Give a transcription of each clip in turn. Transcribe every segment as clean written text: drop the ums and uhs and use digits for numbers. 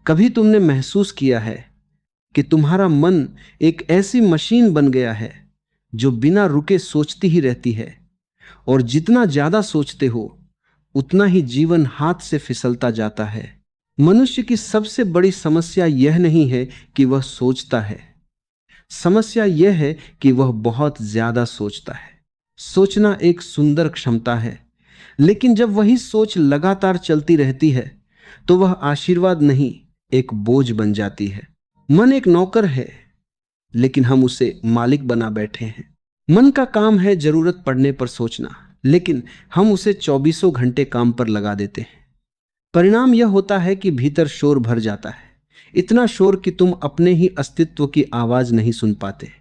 कभी तुमने महसूस किया है कि तुम्हारा मन एक ऐसी मशीन बन गया है जो बिना रुके सोचती ही रहती है, और जितना ज्यादा सोचते हो उतना ही जीवन हाथ से फिसलता जाता है। मनुष्य की सबसे बड़ी समस्या यह नहीं है कि वह सोचता है, समस्या यह है कि वह बहुत ज्यादा सोचता है। सोचना एक सुंदर क्षमता है, लेकिन जब वही सोच लगातार चलती रहती है तो वह आशीर्वाद नहीं, एक बोझ बन जाती है। मन एक नौकर है, लेकिन हम उसे मालिक बना बैठे हैं। मन का काम है जरूरत पड़ने पर सोचना, लेकिन हम उसे 24 घंटे काम पर लगा देते हैं। परिणाम यह होता है कि भीतर शोर भर जाता है, इतना शोर कि तुम अपने ही अस्तित्व की आवाज नहीं सुन पाते।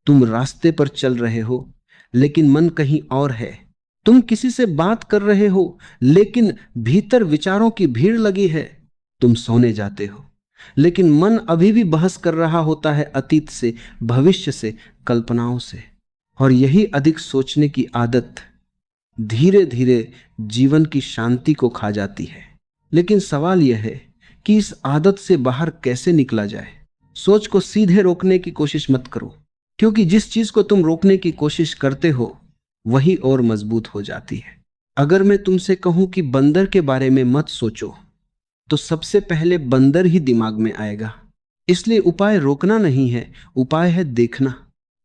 तुम रास्ते पर चल रहे हो, लेकिन मन कहीं और है। तुम किसी से बात कर रहे हो, लेकिन भीतर विचारों की भीड़ लगी है। तुम सोने जाते हो, लेकिन मन अभी भी बहस कर रहा होता है अतीत से, भविष्य से, कल्पनाओं से। और यही अधिक सोचने की आदत धीरे धीरे जीवन की शांति को खा जाती है। लेकिन सवाल यह है कि इस आदत से बाहर कैसे निकला जाए। सोच को सीधे रोकने की कोशिश मत करो, क्योंकि जिस चीज को तुम रोकने की कोशिश करते हो वही और मजबूत हो जाती है। अगर मैं तुमसे कहूं कि बंदर के बारे में मत सोचो, तो सबसे पहले बंदर ही दिमाग में आएगा। इसलिए उपाय रोकना नहीं है, उपाय है देखना।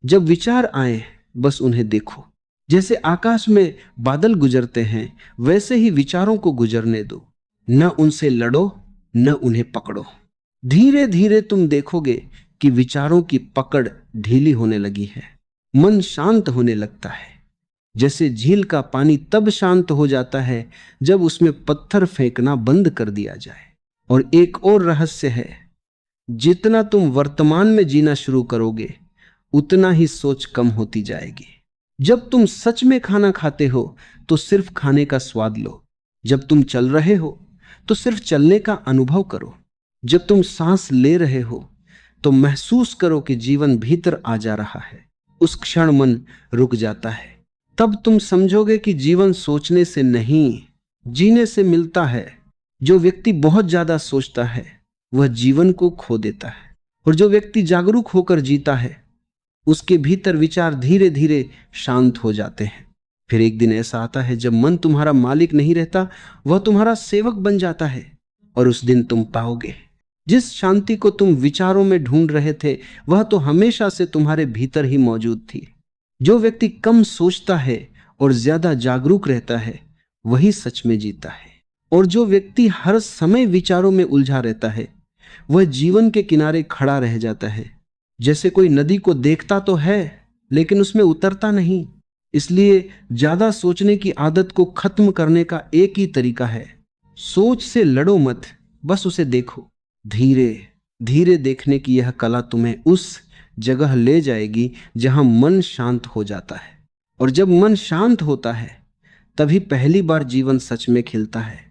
जब विचार आए बस उन्हें देखो। जैसे आकाश में बादल गुजरते हैं, वैसे ही विचारों को गुजरने दो। न उनसे लड़ो, न उन्हें पकड़ो। धीरे धीरे तुम देखोगे कि विचारों की पकड़ ढीली होने लगी है। मन शांत होने लगता है। जैसे झील का पानी तब शांत हो जाता है जब उसमें पत्थर फेंकना बंद कर दिया जाए। और एक और रहस्य है, जितना तुम वर्तमान में जीना शुरू करोगे उतना ही सोच कम होती जाएगी। जब तुम सच में खाना खाते हो तो सिर्फ खाने का स्वाद लो। जब तुम चल रहे हो तो सिर्फ चलने का अनुभव करो। जब तुम सांस ले रहे हो तो महसूस करो कि जीवन भीतर आ जा रहा है। उस क्षण मन रुक जाता है। तब तुम समझोगे कि जीवन सोचने से नहीं, जीने से मिलता है। जो व्यक्ति बहुत ज्यादा सोचता है वह जीवन को खो देता है, और जो व्यक्ति जागरूक होकर जीता है उसके भीतर विचार धीरे धीरे शांत हो जाते हैं। फिर एक दिन ऐसा आता है जब मन तुम्हारा मालिक नहीं रहता, वह तुम्हारा सेवक बन जाता है। और उस दिन तुम पाओगे जिस शांति को तुम विचारों में ढूंढ रहे थे वह तो हमेशा से तुम्हारे भीतर ही मौजूद थी। जो व्यक्ति कम सोचता है और ज्यादा जागरूक रहता है वही सच में जीता है। और जो व्यक्ति हर समय विचारों में उलझा रहता है वह जीवन के किनारे खड़ा रह जाता है। जैसे कोई नदी को देखता तो है लेकिन उसमें उतरता नहीं। इसलिए ज्यादा सोचने की आदत को खत्म करने का एक ही तरीका है, सोच से लड़ो मत, बस उसे देखो। धीरे धीरे देखने की यह कला तुम्हें उस जगह ले जाएगी जहां मन शांत हो जाता है। और जब मन शांत होता है तभी पहली बार जीवन सच में खिलता है।